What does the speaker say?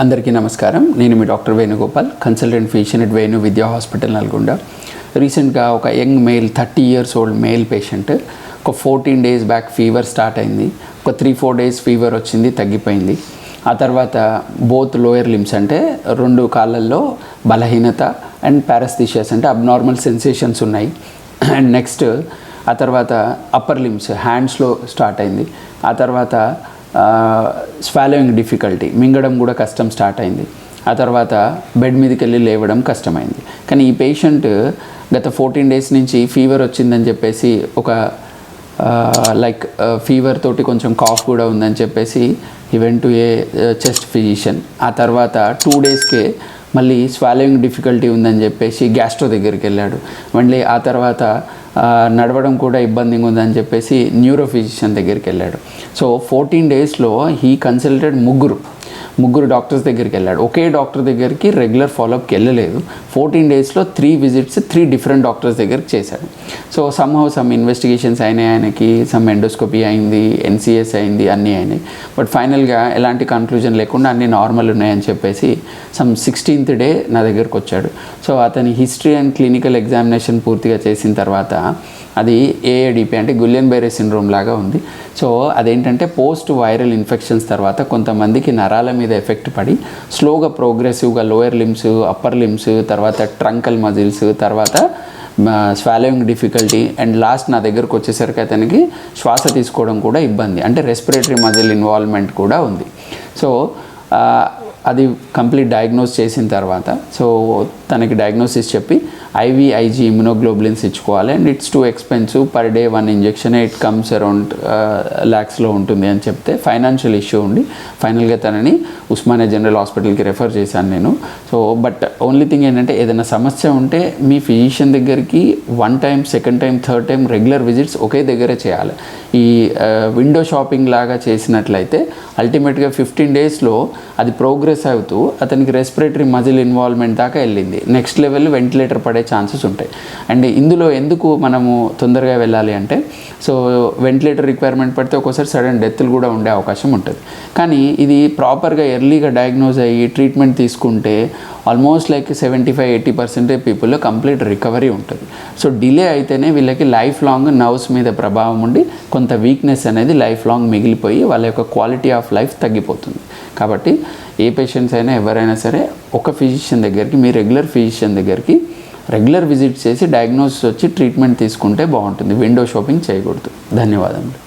అందరికీ నమస్కారం. నేను మీ doctor Venugopal, consultant physician at Venu Vidya hospital Nalgonda. రీసెంట్గా ఒక young male 30 years old male patient ఒక 14 days బ్యాక్ ఫీవర్ స్టార్ట్ అయింది. ఒక 3-4 days ఫీవర్ వచ్చింది, తగ్గిపోయింది. ఆ తర్వాత బోత్ లోయర్ లిమ్స్ అంటే 2 కాళ్ళల్లో బలహీనత అండ్ పారాస్థీషియాస్ అంటే అబ్నార్మల్ సెన్సేషన్స్ ఉన్నాయి. అండ్ నెక్స్ట్ ఆ తర్వాత అప్పర్ లిమ్స్ హ్యాండ్స్లో స్టార్ట్ అయింది. ఆ తర్వాత స్వాలోయింగ్ డిఫికల్టీ, మింగడం కూడా కష్టం స్టార్ట్ అయింది. ఆ తర్వాత బెడ్ మీదకి వెళ్ళి లేవడం కష్టమైంది. కానీ ఈ పేషెంట్ గత 14 days నుంచి ఫీవర్ వచ్చిందని చెప్పేసి ఒక ఫీవర్ తోటి కొంచెం కాఫ్ కూడా ఉందని చెప్పేసి ఈ went to A chest physician. ఆ తర్వాత 2 daysకే మళ్ళీ స్వాలోయింగ్ డిఫికల్టీ ఉందని చెప్పేసి గ్యాస్ట్రో దగ్గరికి వెళ్ళాడు. మళ్ళీ ఆ తర్వాత నడవడం కూడా ఇబ్బందిగా ఉందని చెప్పేసి న్యూరో ఫిజిషియన్ దగ్గరికి వెళ్ళాడు. సో 14 daysలో హీ కన్సల్టెడ్ ముగ్గురు డాక్టర్స్ దగ్గరికి వెళ్ళాడు. ఒకే డాక్టర్ దగ్గరికి రెగ్యులర్ ఫాలోఅప్కి వెళ్ళలేదు. 14 daysలో 3 visits 3 different డాక్టర్స్ దగ్గరికి చేశాడు. సో సమ్ ఇన్వెస్టిగేషన్స్ అయినాయి, ఆయనకి సమ్ ఎండోస్కోపీ అయింది, NCS అయింది, అన్నీ అయినాయి. బట్ ఫైనల్గా ఎలాంటి కన్క్లూజన్ లేకుండా అన్నీ నార్మల్ ఉన్నాయని చెప్పేసి 16th day నా దగ్గరకు వచ్చాడు. సో అతని హిస్టరీ అండ్ క్లినికల్ ఎగ్జామినేషన్ పూర్తిగా చేసిన తర్వాత అది AADP అంటే గులియన్ బెరే సిండ్రోమ్ లాగా ఉంది. సో అదేంటంటే పోస్ట్ వైరల్ ఇన్ఫెక్షన్స్ తర్వాత కొంతమందికి నరాల మీద ఎఫెక్ట్ పడి స్లోగా ప్రోగ్రెసివ్గా లోయర్ లిమ్స్, అప్పర్ లిమ్స్, తర్వాత ట్రంకల్ మజిల్స్, తర్వాత స్వాలోయింగ్ డిఫికల్టీ అండ్ లాస్ట్ నా దగ్గరకు వచ్చేసరికి అతనికి శ్వాస తీసుకోవడం కూడా ఇబ్బంది, అంటే రెస్పిరేటరీ మజిల్ ఇన్వాల్వ్మెంట్ కూడా ఉంది. సో అది కంప్లీట్ డయాగ్నోస్ చేసిన తర్వాత సో తనకి డయాగ్నోసిస్ చెప్పి IVIG ఇమ్యునోగ్లోబులిన్స్ ఇచ్చుకోవాలి. And it's too expensive, per day 1 injection it comes around lakhsలో ఉంటుంది అని చెప్తే ఫైనాన్షియల్ ఇష్యూ ఉండి ఫైనల్గా తనని ఉస్మానియా జనరల్ హాస్పిటల్కి రెఫర్ చేశాను నేను. సో బట్ ఓన్లీ థింగ్ ఏంటంటే ఏదైనా సమస్య ఉంటే మీ ఫిజిషియన్ దగ్గరికి 1 time, 2nd time, 3rd time regular visits ఒకే దగ్గరే చేయాలి. ఈ విండో షాపింగ్ లాగా చేసినట్లయితే అల్టిమేట్గా 15 daysలో అది ప్రోగ్రెస్ అవుతూ అతనికి రెస్పిరేటరీ మజిల్ ఇన్వాల్వ్మెంట్ దాకా వెళ్ళింది. నెక్స్ట్ లెవెల్ వెంటిలేటర్ పడే ఛాన్సెస్ ఉంటాయి. అండ్ ఇందులో ఎందుకు మనము తొందరగా వెళ్ళాలి అంటే సో వెంటిలేటర్ రిక్వైర్మెంట్ పడితే ఒక్కోసారి సడన్ డెత్లు కూడా ఉండే అవకాశం ఉంటుంది. కానీ ఇది ప్రాపర్గా ఎర్లీగా డయాగ్నోజ్ అయ్యి ట్రీట్మెంట్ తీసుకుంటే ఆల్మోస్ట్ 75-80% పీపుల్లో కంప్లీట్ రికవరీ ఉంటుంది. సో డిలే అయితేనే వీళ్ళకి లైఫ్ లాంగ్ నర్వ్స్ మీద ప్రభావం ఉండి కొంత వీక్నెస్ అనేది లైఫ్ లాంగ్ మిగిలిపోయి వాళ్ళ యొక్క క్వాలిటీ ఆఫ్ లైఫ్ తగ్గిపోతుంది. కాబట్టి ఏ పేషెంట్స్ అయినా ఎవరైనా సరే ఒక ఫిజిషియన్ దగ్గరికి, మీ రెగ్యులర్ ఫిజిషియన్ దగ్గరికి రెగ్యులర్ విజిట్ చేసి డయాగ్నోసిస్ వచ్చి ట్రీట్మెంట్ తీసుకుంటే బాగుంటుంది. విండో షాపింగ్ చేయకూడదు. ధన్యవాదములు.